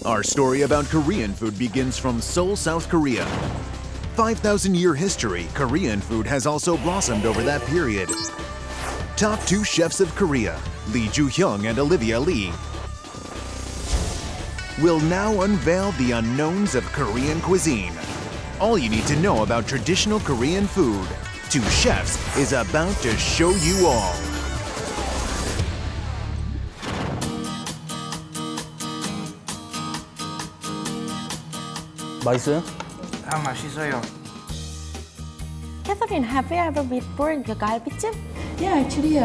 Our story about Korean food begins from Seoul, South Korea. 5,000-year history, Korean food has also blossomed over that period. Top 2 chefs of Korea, Lee Ju-hyung and Olivia Lee, will now unveil the unknowns of Korean cuisine. All you need to know about traditional Korean food. 2 chefs is about to show you all. 맛있어요? 맛있어요. Catherine, have you ever been burned the galbijjim? Yeah, actually,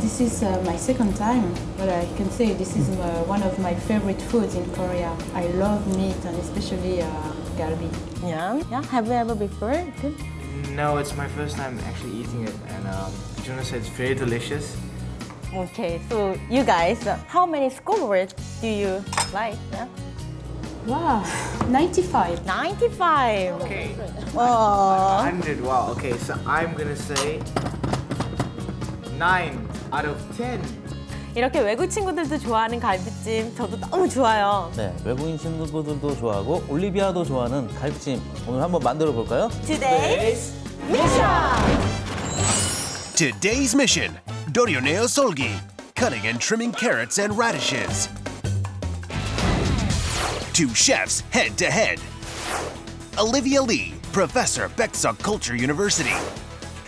this is my second time, but I can say this is one of my favorite foods in Korea. I love meat and especially galbi. Yeah. Have you ever been burned? No, it's my first time actually eating it, and Jonah said it's very delicious. Okay, so you guys, how many scores do you like? Yeah? Wow, 95. 95. Okay. Oh. 100. Wow. Okay, so I'm gonna say 9 out of 10. 이렇게 외국 친구들도 좋아하는 갈비찜 저도 너무 좋아요. 네, 외국인 친구들도 좋아하고 올리비아도 좋아하는 갈비찜 오늘 한번 만들어 볼까요? Today's mission! Today's mission, Doryeoneo Solgi, cutting and trimming carrots and radishes. 2 chefs head-to-head. Olivia Lee, professor, Baeksuk Culture University.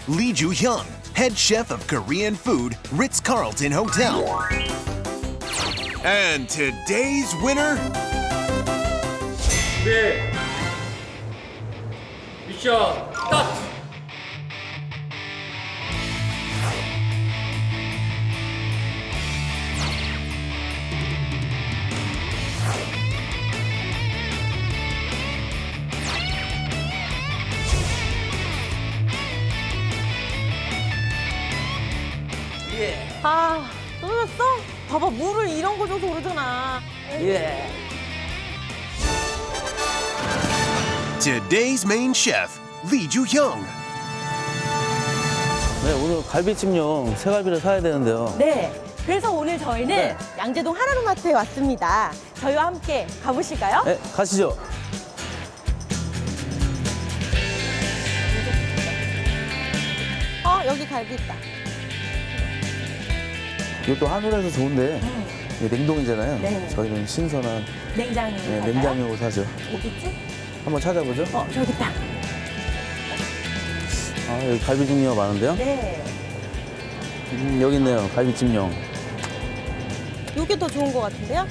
Lee Ju-hyung, head chef of Korean food, Ritz-Carlton Hotel. And today's winner? 네. 미션 스타트! 아, 떨어졌어? 봐봐, 물을 이런 거 줘서 그러잖아. 예. Today's main chef, Lee Ju-hyung. 네, 오늘 갈비찜용 새갈비를 사야 되는데요. 네, 그래서 오늘 저희는 네. 양재동 하나로마트에 왔습니다. 저희와 함께 가보실까요? 네, 가시죠. 여기 갈비 있다. 이것도 한우라서 좋은데 이게 냉동이잖아요. 네. 저희는 신선한 냉장유. 냉장육으로 사죠. 어디 있지? 한번 찾아보죠. 저기 있다. 아, 여기 갈비 종류가 많은데요. 네. 여기 있네요. 갈비찜용. 이게 더 좋은 것 같은데요?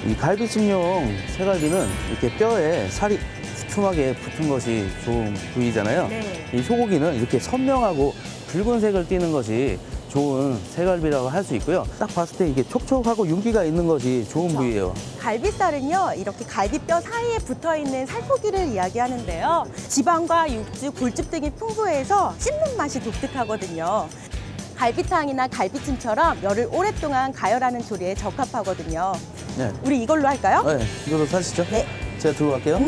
이 갈비찜용 새갈비는 이렇게 뼈에 살이 두툼하게 붙은 것이 좋은 부위잖아요. 네. 이 소고기는 이렇게 선명하고 붉은색을 띠는 것이 좋은 새갈비라고 할 수 있고요. 딱 봤을 때 이게 촉촉하고 윤기가 있는 것이 좋은 부위예요. 갈비살은요, 이렇게 갈비뼈 사이에 붙어있는 살코기를 이야기하는데요. 지방과 육즙, 골즙 등이 풍부해서 씹는 맛이 독특하거든요. 갈비탕이나 갈비찜처럼 열을 오랫동안 가열하는 조리에 적합하거든요. 네. 우리 이걸로 할까요? 네, 이걸로 사시죠. 네. 제가 들고 갈게요.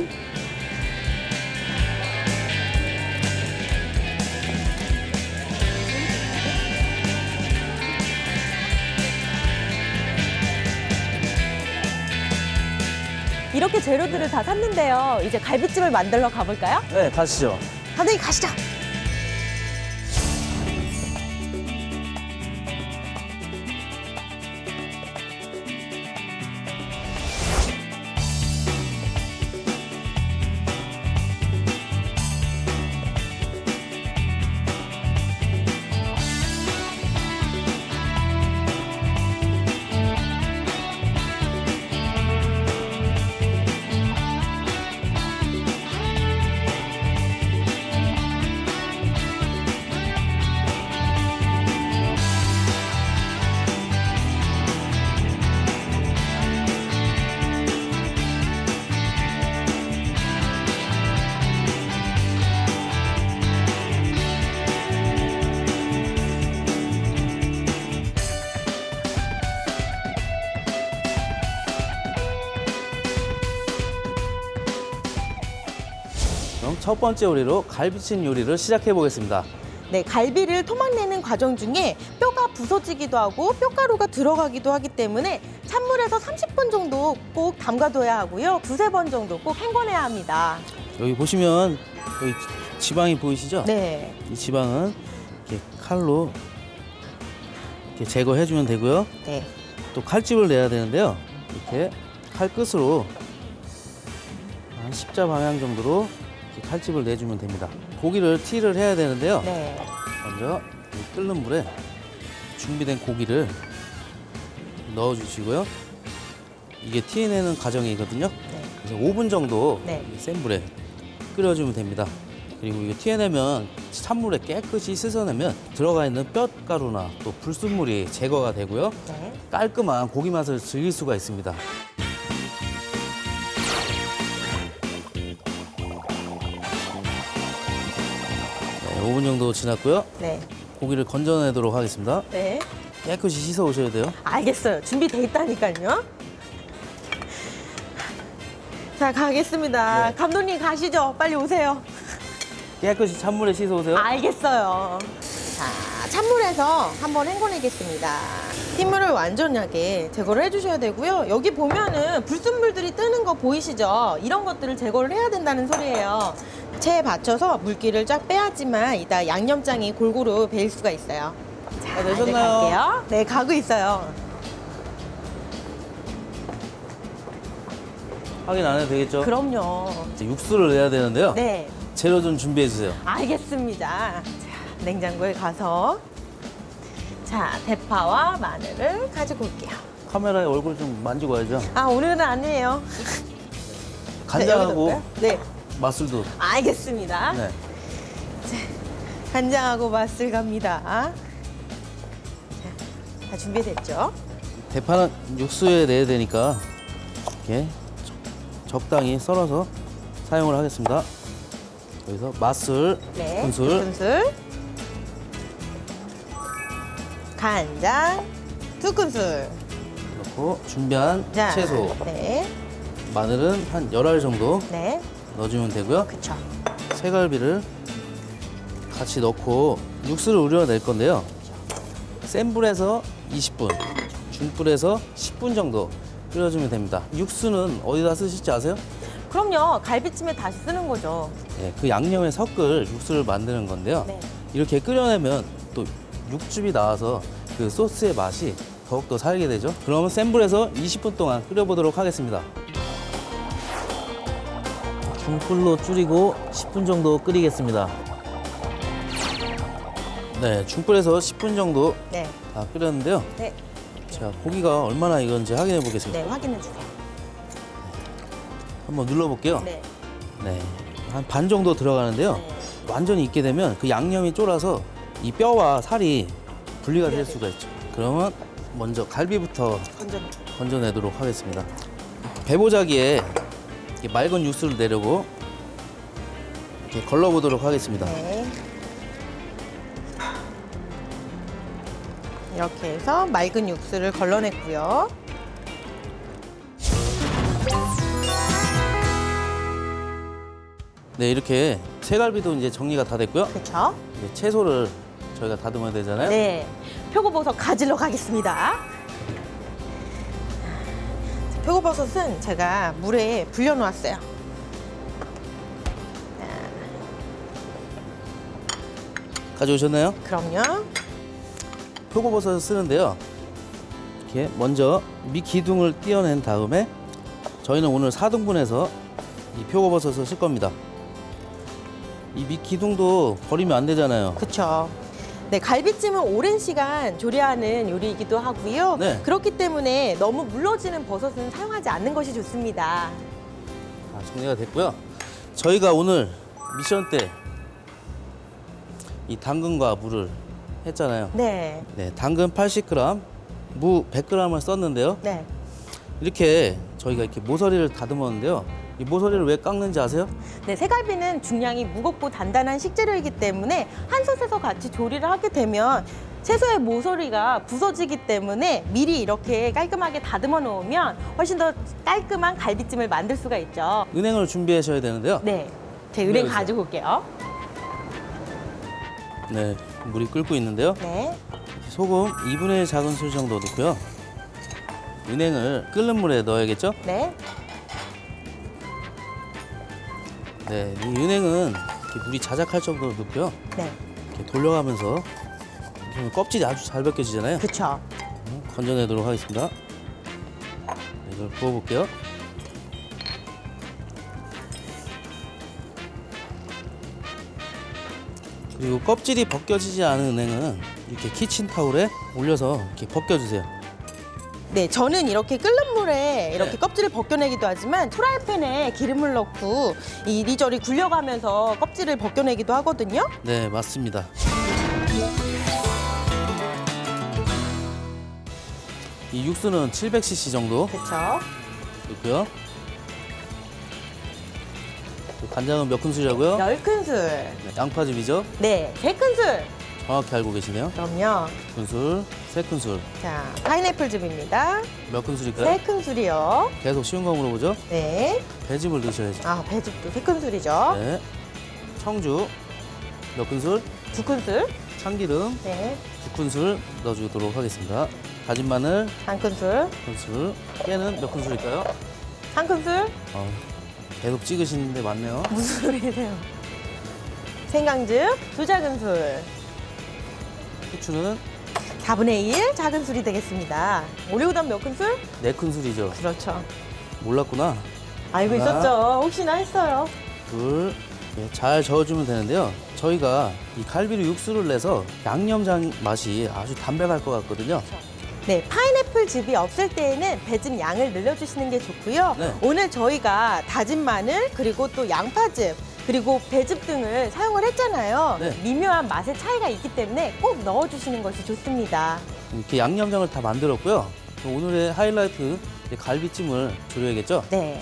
이렇게 재료들을 다 샀는데요. 이제 갈비찜을 만들러 가볼까요? 네, 가시죠. 감독님 가시죠. 그럼 첫 번째 요리로 갈비찜 요리를 시작해 보겠습니다. 네, 갈비를 토막내는 과정 중에 뼈가 부서지기도 하고 뼈가루가 들어가기도 하기 때문에 찬물에서 30분 정도 꼭 담가둬야 하고요. 두세 번 정도 꼭 헹궈내야 합니다. 여기 보시면 여기 지방이 보이시죠? 네. 이 지방은 이렇게 칼로 이렇게 제거해주면 되고요. 네. 또 칼집을 내야 되는데요. 이렇게 칼 끝으로 한 십자 방향 정도로 이렇게 칼집을 내주면 됩니다. 고기를 튀를 해야 되는데요. 네. 먼저 이 끓는 물에 준비된 고기를 넣어주시고요. 이게 튀내는 과정이거든요. 네. 그래서 5분 정도 네. 센 불에 끓여주면 됩니다. 그리고 이거 튀어내면 찬물에 깨끗이 씻어내면 들어가 있는 뼈가루나 또 불순물이 제거가 되고요. 네. 깔끔한 고기 맛을 즐길 수가 있습니다. 네, 5분 정도 지났고요. 네. 고기를 건져내도록 하겠습니다. 네. 깨끗이 씻어 오셔야 돼요. 알겠어요. 준비돼 있다니까요. 자, 가겠습니다. 네. 감독님 가시죠. 빨리 오세요. 깨끗이 찬물에 씻어 오세요. 알겠어요. 자, 찬물에서 한번 헹궈내겠습니다. 핏물을 완전하게 제거를 해주셔야 되고요. 여기 보면은 불순물들이 뜨는 거 보이시죠? 이런 것들을 제거를 해야 된다는 소리예요. 체에 받쳐서 물기를 쫙 빼야지만 이따 양념장이 골고루 배일 수가 있어요. 자, 이제 되셨나요? 갈게요. 네, 가고 있어요. 확인 안 해도 되겠죠? 그럼요. 이제 육수를 내야 되는데요. 네, 재료 좀 준비해 주세요. 알겠습니다. 자, 냉장고에 가서 자, 대파와 마늘을 가지고 올게요. 카메라에 얼굴 좀 만지고 와야죠. 아, 오늘은 아니에요. 간장하고 네, 맛술도. 알겠습니다. 네. 간장하고 맛을 갑니다. 자, 다 준비됐죠? 대파는 육수에 내야 되니까 이렇게 적당히 썰어서 사용을 하겠습니다. 여기서 맛술, 네, 큰술, 2큰술. 간장 2큰술. 넣고 준비한 자, 채소, 네, 마늘은 한 10알 정도 네, 넣어주면 되고요. 그쵸. 새갈비를 같이 넣고 육수를 우려낼 건데요. 센 불에서 20분, 중불에서 10분 정도 끓여주면 됩니다. 육수는 어디다 쓰실지 아세요? 그럼요, 갈비찜에 다시 쓰는 거죠. 네, 그 양념에 섞을 육수를 만드는 건데요. 네. 이렇게 끓여내면 또 육즙이 나와서 그 소스의 맛이 더욱더 살게 되죠. 그러면 센 불에서 20분 동안 끓여보도록 하겠습니다. 중불로 줄이고 10분 정도 끓이겠습니다. 네, 중불에서 10분 정도 네, 다 끓였는데요. 네, 자, 고기가 얼마나 익었는지 확인해 보겠습니다. 네, 확인해 주세요. 한번 눌러볼게요. 네, 네, 한 반 정도 들어가는데요. 네. 완전히 익게 되면 그 양념이 쫄아서 이 뼈와 살이 분리가 될 수가 있죠. 그러면 먼저 갈비부터 완전. 건져내도록 하겠습니다. 배보자기에 이렇게 맑은 육수를 내려고 이렇게 걸러보도록 하겠습니다. 네. 이렇게 해서 맑은 육수를 걸러냈고요. 네, 이렇게 새갈비도 이제 정리가 다 됐고요. 그렇죠? 이제 채소를 저희가 다듬어야 되잖아요. 네. 표고버섯 가지러 가겠습니다. 표고버섯은 제가 물에 불려놓았어요. 가져오셨나요? 그럼요. 표고버섯을 쓰는데요. 이렇게 먼저 밑기둥을 떼어낸 다음에 저희는 오늘 4등분해서 이 표고버섯을 쓸 겁니다. 이 밑기둥도 버리면 안 되잖아요. 그렇죠. 네, 갈비찜은 오랜 시간 조리하는 요리이기도 하고요. 네. 그렇기 때문에 너무 물러지는 버섯은 사용하지 않는 것이 좋습니다. 정리가 됐고요. 저희가 오늘 미션 때 이 당근과 무를 했잖아요. 네. 네, 당근 80g, 무 100g을 썼는데요. 네. 이렇게 저희가 이렇게 모서리를 다듬었는데요. 이 모서리를 왜 깎는지 아세요? 네, 새갈비는 중량이 무겁고 단단한 식재료이기 때문에 한 솥에서 같이 조리를 하게 되면 채소의 모서리가 부서지기 때문에 미리 이렇게 깔끔하게 다듬어 놓으면 훨씬 더 깔끔한 갈비찜을 만들 수가 있죠. 은행을 준비하셔야 되는데요. 네, 제 은행 가지고 올게요. 네, 물이 끓고 있는데요. 네. 소금 2분의 1 작은술 정도 넣고요. 은행을 끓는 물에 넣어야겠죠? 네. 네, 이 은행은 이렇게 물이 자작할 정도로 넣고요. 네. 이렇게 돌려가면서 껍질이 아주 잘 벗겨지잖아요. 그쵸. 건져내도록 하겠습니다. 네, 이걸 부어볼게요. 그리고 껍질이 벗겨지지 않은 은행은 이렇게 키친타올에 올려서 이렇게 벗겨주세요. 네, 저는 이렇게 끓는 물에 이렇게 네. 껍질을 벗겨내기도 하지만 프라이팬에 기름을 넣고 이리저리 굴려가면서 껍질을 벗겨내기도 하거든요. 네, 맞습니다. 이 육수는 700cc 정도 그렇죠. 있고요. 간장은 몇 큰술이라고요? 10큰술. 네, 양파즙이죠? 네, 3큰술. 정확히 알고 계시네요. 그럼요. 큰술, 3큰술. 자, 파인애플즙입니다. 몇 큰술일까요? 3큰술이요. 계속 쉬운 거 물어보죠. 네. 배즙을 넣으셔야죠. 아, 배즙도 3큰술이죠. 네. 청주 몇 큰술, 2큰술. 참기름 네. 2큰술 넣어주도록 하겠습니다. 다진 마늘 1큰술. 1큰술, 깨는 몇 큰술일까요? 1큰술. 계속 찍으시는데 맞네요. 무슨 소리세요? 생강즙 2작은술. 후추는 4분의 1 작은술이 되겠습니다. 오리고당 몇 큰술? 4큰술이죠. 그렇죠. 몰랐구나. 알고 하나. 있었죠. 혹시나 했어요. 둘, 네, 잘 저어주면 되는데요. 저희가 이 갈비로 육수를 내서 양념장 맛이 아주 담백할 것 같거든요. 네, 파인애플 즙이 없을 때에는 배즙 양을 늘려주시는 게 좋고요. 네. 오늘 저희가 다진 마늘 그리고 또 양파즙 그리고 배즙 등을 사용을 했잖아요. 네. 미묘한 맛의 차이가 있기 때문에 꼭 넣어주시는 것이 좋습니다. 이렇게 양념장을 다 만들었고요. 오늘의 하이라이트 갈비찜을 조려야겠죠? 네.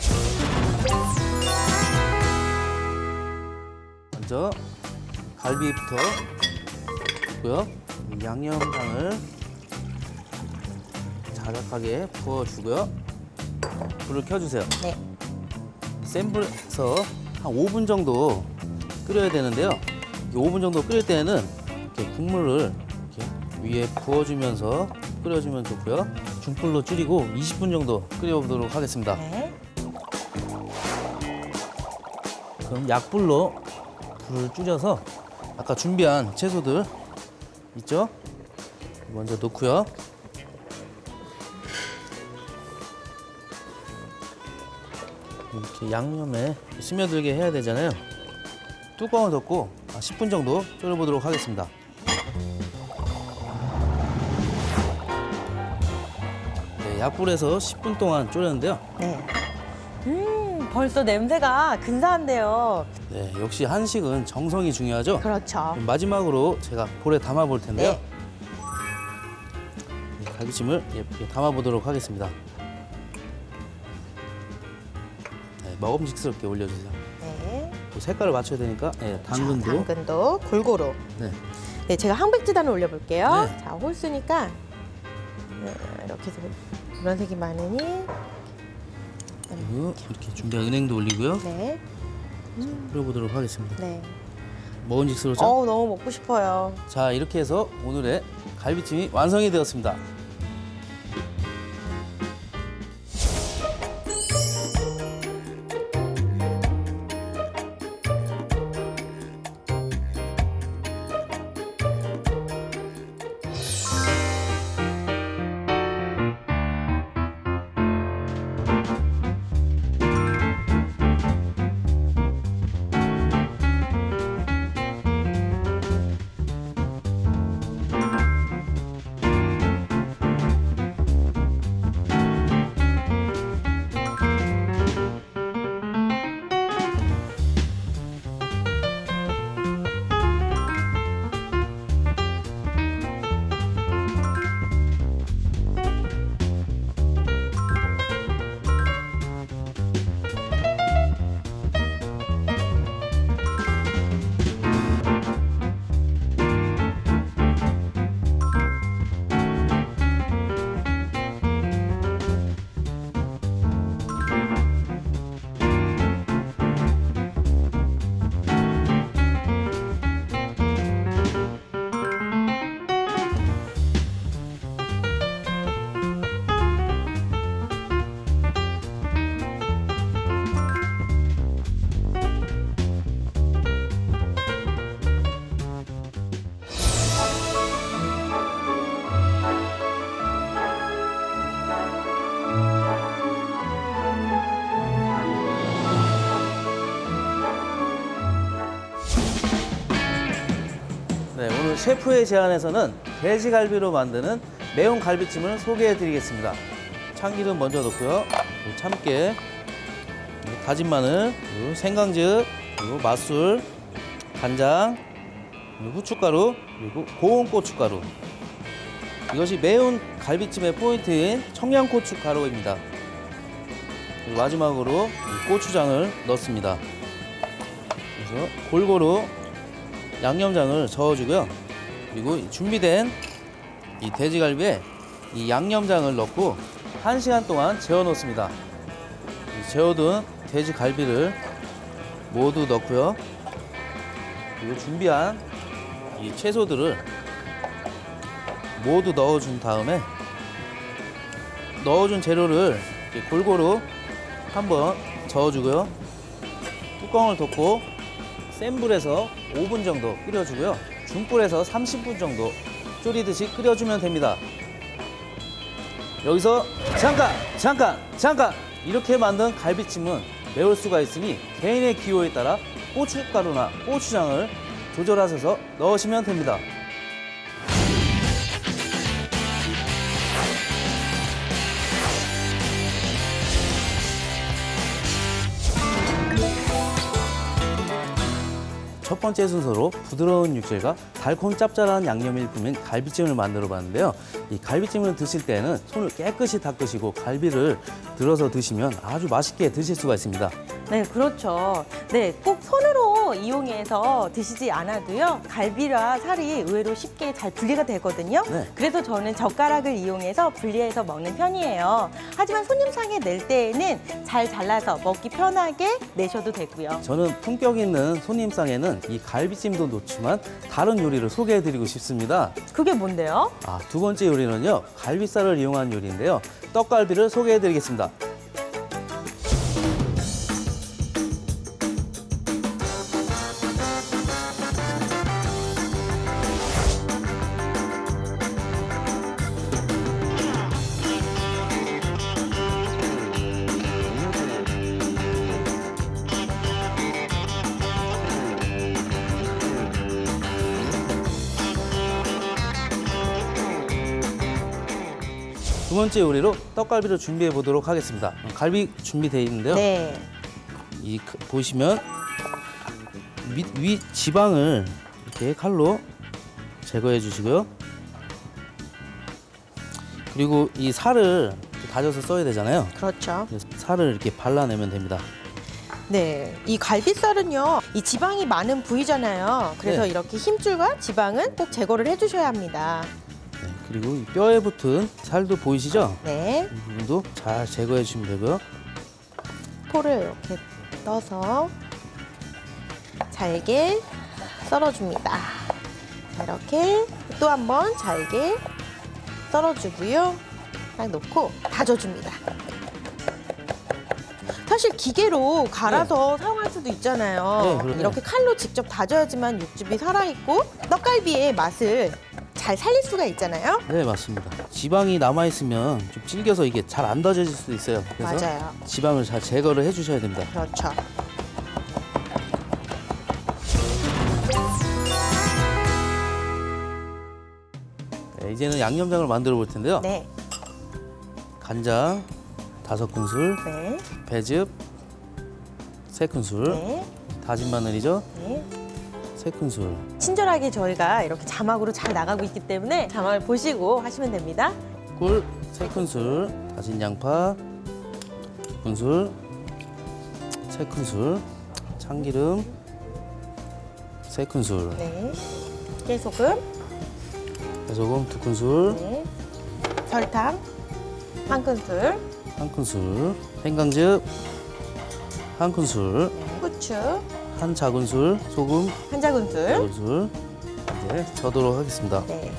먼저 갈비부터 넣고요. 양념장을 자작하게 부어주고요. 불을 켜주세요. 네. 센 불에서 한 5분 정도 끓여야 되는데요. 5분 정도 끓일 때는 이렇게 국물을 이렇게 위에 부어주면서 끓여주면 좋고요. 중불로 줄이고 20분 정도 끓여보도록 하겠습니다. 네. 그럼 약불로 불을 줄여서 아까 준비한 채소들 있죠? 먼저 넣고요. 이렇게 양념에 스며들게 해야 되잖아요. 뚜껑을 덮고 10분 정도 졸여보도록 하겠습니다. 네, 약불에서 10분 동안 졸였는데요. 네. 벌써 냄새가 근사한데요. 네, 역시 한식은 정성이 중요하죠. 그렇죠. 마지막으로 제가 볼에 담아 볼 텐데요. 네. 이 갈비찜을 예쁘게 담아 보도록 하겠습니다. 네, 먹음직스럽게 올려주세요. 네. 또 색깔을 맞춰야 되니까 네, 당근도. 당근도 골고루. 네, 네, 제가 항백지단을 올려볼게요. 네. 자, 홀수니까 네, 이렇게 해서 노란색이 많으니 그리고 이렇게 준비한 은행도 올리고요. 네, 뿌려보도록 하겠습니다. 네. 먹음직스럽죠? 너무 먹고 싶어요. 자, 이렇게 해서 오늘의 갈비찜이 완성이 되었습니다. 셰프의 제안에서는 돼지갈비로 만드는 매운 갈비찜을 소개해 드리겠습니다. 참기름 먼저 넣고요. 그리고 참깨, 그리고 다진 마늘, 그리고 생강즙, 그리고 맛술, 간장, 그리고 후춧가루, 그리고 고운 고춧가루. 이것이 매운 갈비찜의 포인트인 청양고춧가루입니다. 그리고 마지막으로 이 고추장을 넣습니다. 그래서 골고루 양념장을 저어주고요. 그리고 이 준비된 이 돼지갈비에 이 양념장을 넣고 1시간 동안 재워 놓습니다. 재워둔 돼지갈비를 모두 넣고요. 그리고 준비한 이 채소들을 모두 넣어준 다음에 넣어준 재료를 이렇게 골고루 한번 저어주고요. 뚜껑을 덮고 센 불에서 5분 정도 끓여주고요. 중불에서 30분 정도 졸이듯이 끓여주면 됩니다. 여기서 잠깐! 이렇게 만든 갈비찜은 매울 수가 있으니 개인의 기호에 따라 고춧가루나 고추장을 조절하셔서 넣으시면 됩니다. 첫 번째 순서로 부드러운 육질과 달콤 짭짤한 양념을 품은 갈비찜을 만들어 봤는데요. 이 갈비찜을 드실 때는 손을 깨끗이 닦으시고 갈비를 들어서 드시면 아주 맛있게 드실 수가 있습니다. 네, 그렇죠. 네, 꼭 손으로 이용해서 드시지 않아도요. 갈비와 살이 의외로 쉽게 잘 분리가 되거든요. 네. 그래서 저는 젓가락을 이용해서 분리해서 먹는 편이에요. 하지만 손님상에 낼 때에는 잘 잘라서 먹기 편하게 내셔도 되고요. 저는 품격 있는 손님상에는 이 갈비찜도 놓지만 다른 요리를 소개해드리고 싶습니다. 그게 뭔데요? 두 번째 요리는요. 갈비살을 이용한 요리인데요. 떡갈비를 소개해드리겠습니다. 두 번째 요리로 떡갈비를 준비해 보도록 하겠습니다. 갈비 준비되어 있는데요. 네. 보시면 위 지방을 이렇게 칼로 제거해 주시고요. 그리고 이 살을 다져서 써야 되잖아요. 그렇죠. 그래서 살을 이렇게 발라내면 됩니다. 네, 이 갈비살은요, 이 지방이 많은 부위잖아요. 그래서 네. 이렇게 힘줄과 지방은 꼭 제거를 해주셔야 합니다. 네, 그리고 이 뼈에 붙은 살도 보이시죠? 네, 이 부분도 잘 제거해 주시면 되고요. 포를 이렇게 떠서 잘게 썰어줍니다. 자, 이렇게 또 한 번 잘게 썰어주고요. 딱 놓고 다져줍니다. 사실 기계로 갈아서 사용할 수도 있잖아요. 네, 그럼요. 이렇게 칼로 직접 다져야지만 육즙이 살아있고 떡갈비의 맛을 잘 살릴 수가 있잖아요. 네, 맞습니다. 지방이 남아있으면 좀 질겨서 이게 잘 안 다져질 수도 있어요. 그래서 맞아요. 지방을 잘 제거를 해주셔야 됩니다. 그렇죠. 네, 이제는 양념장을 만들어 볼 텐데요. 네, 간장 5큰술, 네, 배즙 3큰술, 네, 다진 마늘이죠. 네. 3큰술. 친절하게 저희가 이렇게 자막으로 잘 나가고 있기 때문에 자막을 보시고 하시면 됩니다. 꿀 3큰술, 다진 양파 2큰술, 3큰술, 참기름 3큰술, 네, 깨소금, 배소금 2큰술, 네, 설탕 1큰술, 1큰술, 생강즙 1큰술, 네, 후추 1작은술, 소금 1작은술. 1작은술. 이제 저도록 하겠습니다. 네.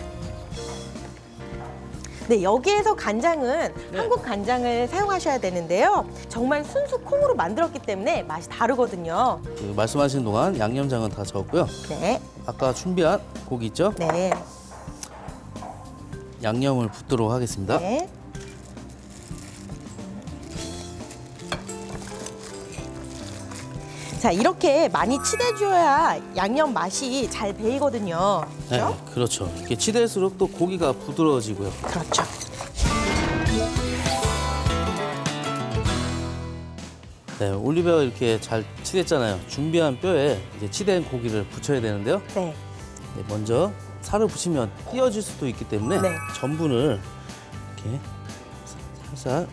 네, 여기에서 간장은 한국 간장을 사용하셔야 되는데요. 정말 순수 콩으로 만들었기 때문에 맛이 다르거든요. 그 말씀하신 동안 양념장은 다 저었고요. 네, 아까 준비한 고기 있죠? 네, 양념을 붓도록 하겠습니다. 네. 자, 이렇게 많이 치대줘야 양념 맛이 잘 배이거든요. 그렇죠? 네, 그렇죠. 이렇게 치댈수록 또 고기가 부드러워지고요. 그렇죠. 네, 올리브가 이렇게 잘 치댔잖아요. 준비한 뼈에 이제 치댄 고기를 붙여야 되는데요. 네. 네, 먼저 살을 붙이면 띄어질 수도 있기 때문에 네. 전분을 이렇게 살짝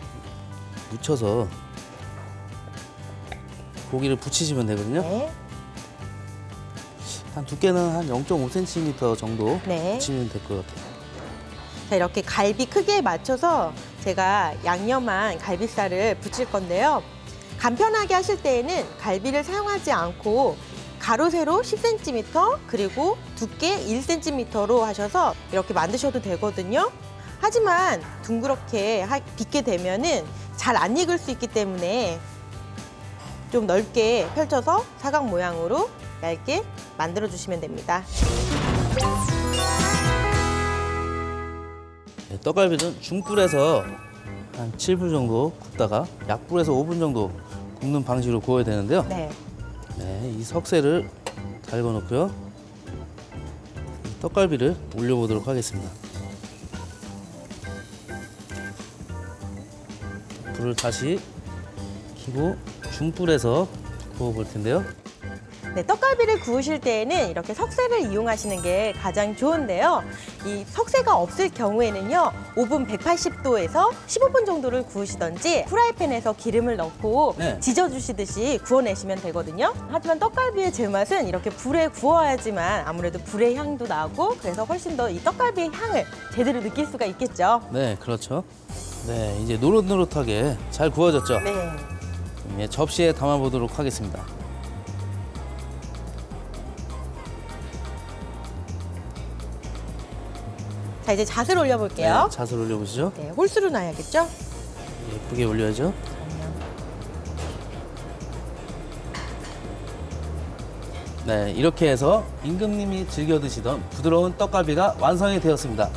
묻혀서 고기를 붙이시면 되거든요. 네. 한 두께는 한 0.5cm 정도 네. 붙이면 될 것 같아요. 자, 이렇게 갈비 크기에 맞춰서 제가 양념한 갈비살을 붙일 건데요. 간편하게 하실 때에는 갈비를 사용하지 않고 가로 세로 10cm 그리고 두께 1cm로 하셔서 이렇게 만드셔도 되거든요. 하지만 둥그렇게 빚게 되면은 잘 안 익을 수 있기 때문에 좀 넓게 펼쳐서 사각 모양으로 얇게 만들어 주시면 됩니다. 네, 떡갈비는 중불에서 한 7분 정도 굽다가 약불에서 5분 정도 굽는 방식으로 구워야 되는데요. 네. 네, 이 석쇠를 달궈 놓고요. 떡갈비를 올려보도록 하겠습니다. 불을 다시 켜고 중불에서 구워볼 텐데요. 네, 떡갈비를 구우실 때에는 이렇게 석쇠를 이용하시는 게 가장 좋은데요. 이 석쇠가 없을 경우에는요, 오븐 180도에서 15분 정도를 구우시던지 프라이팬에서 기름을 넣고 네. 지져주시듯이 구워내시면 되거든요. 하지만 떡갈비의 제맛은 이렇게 불에 구워야지만 아무래도 불의 향도 나고 그래서 훨씬 더 이 떡갈비의 향을 제대로 느낄 수가 있겠죠. 네, 그렇죠. 네, 이제 노릇노릇하게 잘 구워졌죠? 네. 그럼 이제 접시에 담아보도록 하겠습니다. 자, 이제 잣을 올려볼게요. 네, 잣을 올려보시죠. 네, 홀수로 놔야겠죠? 예쁘게 올려야죠. 네, 이렇게 해서 임금님이 즐겨 드시던 부드러운 떡갈비가 완성이 되었습니다.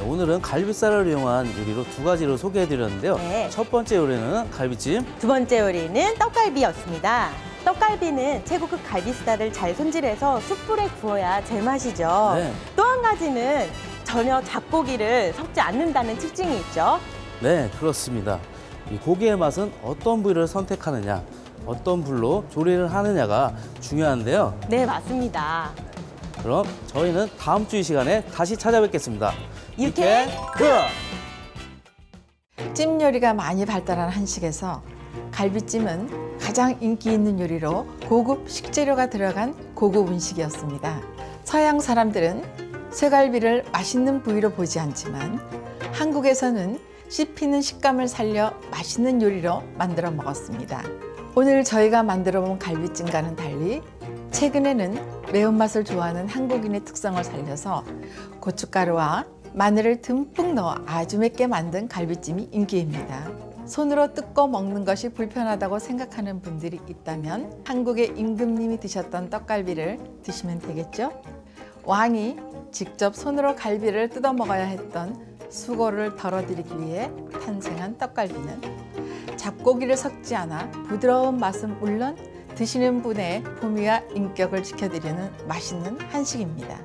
오늘은 갈비살을 이용한 요리로 두 가지를 소개해드렸는데요. 네. 첫 번째 요리는 갈비찜, 두 번째 요리는 떡갈비였습니다. 떡갈비는 최고급 갈비살을 잘 손질해서 숯불에 구워야 제맛이죠. 네. 또 한 가지는 전혀 잡고기를 섞지 않는다는 특징이 있죠. 네, 그렇습니다. 이 고기의 맛은 어떤 부위를 선택하느냐, 어떤 불로 조리를 하느냐가 중요한데요. 네, 맞습니다. 그럼 저희는 다음 주 이 시간에 다시 찾아뵙겠습니다. 이렇게 찜 요리가 많이 발달한 한식에서 갈비찜은 가장 인기 있는 요리로 고급 식재료가 들어간 고급 음식이었습니다. 서양 사람들은 쇠갈비를 맛있는 부위로 보지 않지만 한국에서는 씹히는 식감을 살려 맛있는 요리로 만들어 먹었습니다. 오늘 저희가 만들어 본 갈비찜과는 달리 최근에는 매운맛을 좋아하는 한국인의 특성을 살려서 고춧가루와 마늘을 듬뿍 넣어 아주 맵게 만든 갈비찜이 인기입니다. 손으로 뜯고 먹는 것이 불편하다고 생각하는 분들이 있다면 한국의 임금님이 드셨던 떡갈비를 드시면 되겠죠? 왕이 직접 손으로 갈비를 뜯어 먹어야 했던 수고를 덜어드리기 위해 탄생한 떡갈비는 잡고기를 섞지 않아 부드러운 맛은 물론 드시는 분의 품위와 인격을 지켜드리는 맛있는 한식입니다.